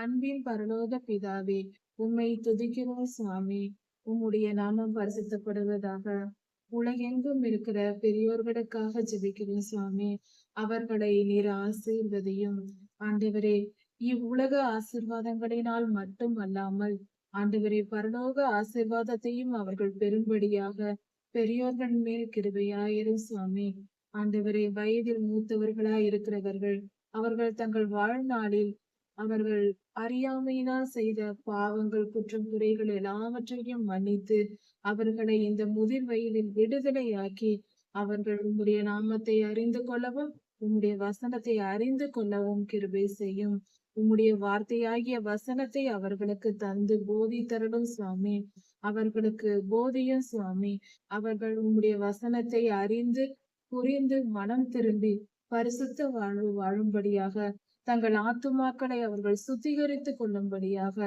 அன்பின் பரலோக பிதாவே, உம்மை துதிக்கிறோம் சுவாமி. உம்முடைய நாமம் பரிசுத்தப்படுவதாக. உலகெங்கும் இருக்கிற பெரியோர்களுக்காக ஜெபிக்கிறோம் சுவாமி. அவர்களை நீர் ஆசீர்வதியும். ஆண்டவரே, இவ்வுலக ஆசீர்வாதங்களினால் மட்டும் அல்லாமல், ஆண்டவரே, பரலோக ஆசீர்வாதத்தையும் அவர்கள் பெறும்படியாக பெரியோர்கள் மேல் கிருபையாயிரும் சுவாமி. ஆண்டவரே, வயதில் மூத்தவர்களாய் இருக்கிறவர்கள், அவர்கள் தங்கள் வாழ்நாளில் அவர்கள் அறியாமையினால் செய்த பாவங்கள், குற்றம், குறைகள் எல்லாவற்றையும் மன்னித்து அவர்களை இந்த முதிர் வயதில் விடுதலையாக்கி அவர்கள் உம்முடைய நாமத்தை அறிந்து கொள்ளவும், உம்முடைய வசனத்தை அறிந்து கொள்ளவும் கிருபை செய்யும். உம்முடைய வார்த்தையாகிய வசனத்தை அவர்களுக்கு தந்து போதித்தருளும் சுவாமி. அவர்களுக்கு போதியும் சுவாமி. அவர்கள் உம்முடைய வசனத்தை அறிந்து புரிந்து மனம் திரும்பி பரிசுத்த வாழ்வு வாழும்படியாக, தங்கள் ஆத்துமாக்களை அவர்கள் சுத்திகரித்துக் கொள்ளும்படியாக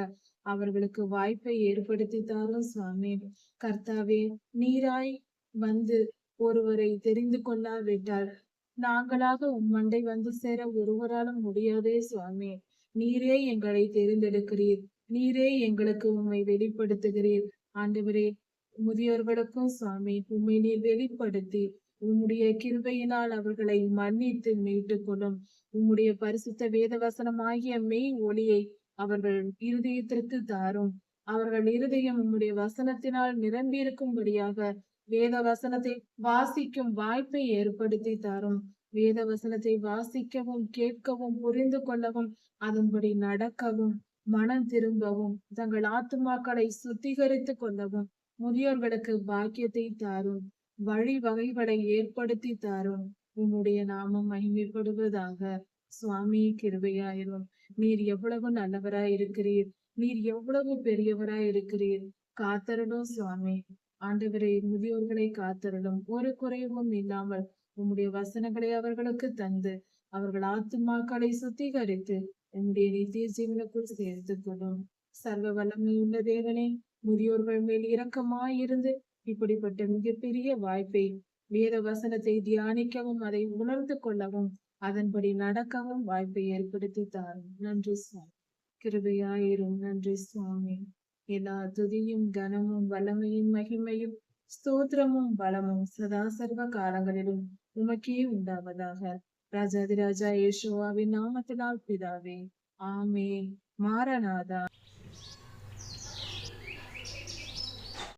அவர்களுக்கு வாய்ப்பை ஏற்படுத்தி தாரும் சுவாமி. கர்த்தாவே, நீராய் வந்து ஒருவரை தெரிந்து கொள்ளாவிட்டால் நாங்களாக உம்மண்டை வந்து சேர ஒருவராலும் முடியாதே சுவாமி. நீரே எங்களை தெரிந்தெடுக்கிறீர். நீரே எங்களுக்கு உம்மை வெளிப்படுத்துகிறீர். ஆண்டவரே, முதியோர்களுக்கும் சுவாமி உம்மை நீர் வெளிப்படுத்தி உம்முடைய கிருபையினால் அவர்களை மன்னித்து மீட்டுக் கொள்ளும். உம்முடைய பரிசுத்த வேத வசனமாகிய மெய் ஒளியை அவர்கள் இருதயத்திற்கு தாரும். அவர்கள் இருதயம் உம்முடைய வசனத்தினால் நிரம்பியிருக்கும்படியாக வேத வசனத்தை வாசிக்கும் வாய்ப்பை ஏற்படுத்தி தாரும். வேத வசனத்தை வாசிக்கவும், கேட்கவும், புரிந்து கொள்ளவும், அதன்படி நடக்கவும், மனம் திரும்பவும், தங்கள் ஆத்துமாக்களை சுத்திகரித்துக் கொள்ளவும் முதியோர்களுக்கு பாக்கியத்தை தாரும். வழி வகைகளை ஏற்படுத்தி தாரும். உம்முடைய நாமம் மகிமைப்படுவதாக. சுவாமி, கிருபையாயிரும். நீர் எவ்வளவு நல்லவராய் இருக்கிறீர். நீர் எவ்வளவு பெரியவராய் இருக்கிறீர். காத்தருளும் சுவாமி. ஆண்டவரே, முதியோர்களை காத்தருளும். ஒரு குறைவும் இல்லாமல் உம்முடைய வசனங்களை அவர்களுக்கு தந்து அவர்கள் ஆத்துமாக்களை சுத்திகரித்து உம்முடைய நித்திய ஜீவனுக்குள் சேர்த்துக் கொள்ளும். சர்வ வல்லமையுள்ள தேவனே, முதியோர்கள் மேல் இரக்கமாயிருந்து இப்படிப்பட்ட மிகப்பெரிய வாய்ப்பை, வேத வசனத்தை தியானிக்கவும், அதை உணர்ந்து கொள்ளவும், அதன்படி நடக்கவும் வாய்ப்பை ஏற்படுத்தி தாரும். நன்றி சுவாமி. கிருபையாயிரும். நன்றி சுவாமி. எல்லா துதியும், கனமும், வல்லமையும், மகிமையும், ஸ்தோத்திரமும், பலமும் சதா சர்வ காலங்களிலும் உமக்கே உண்டாவதாக. ராஜாதிராஜா இயேசுவாவின் நாமத்தினால் பிதாவே, ஆமென். மாரநாதா.